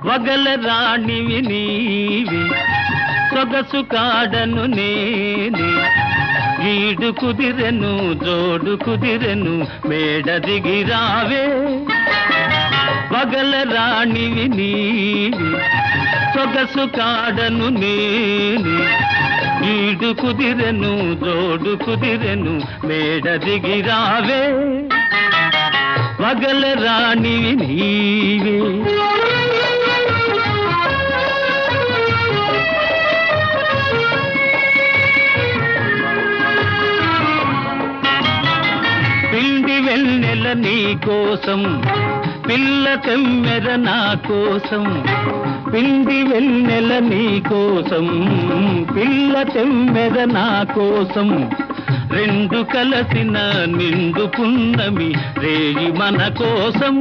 వగల రాణివి నీవి సొగసు కాడను నేనే ఈడు కుదిరెను జోడు కుదిరెను మేడ దిగి రావే వగల రాణివి నీవి సొగసు కాడను నేనే ఈడు కుదిరెను జోడు కుదిరెను మేడ దిగి రావే వగల రాణివి నీవే పిండి వెన్నెల నీ కోసం పిల్ల తెమ్మెర నా కోసం పిండి వెన్నెల నీ కోసం పిల్ల తెమ్మెర నా కోసం రెండు కలసిన నిండు పున్నమి రేయి మన కోసం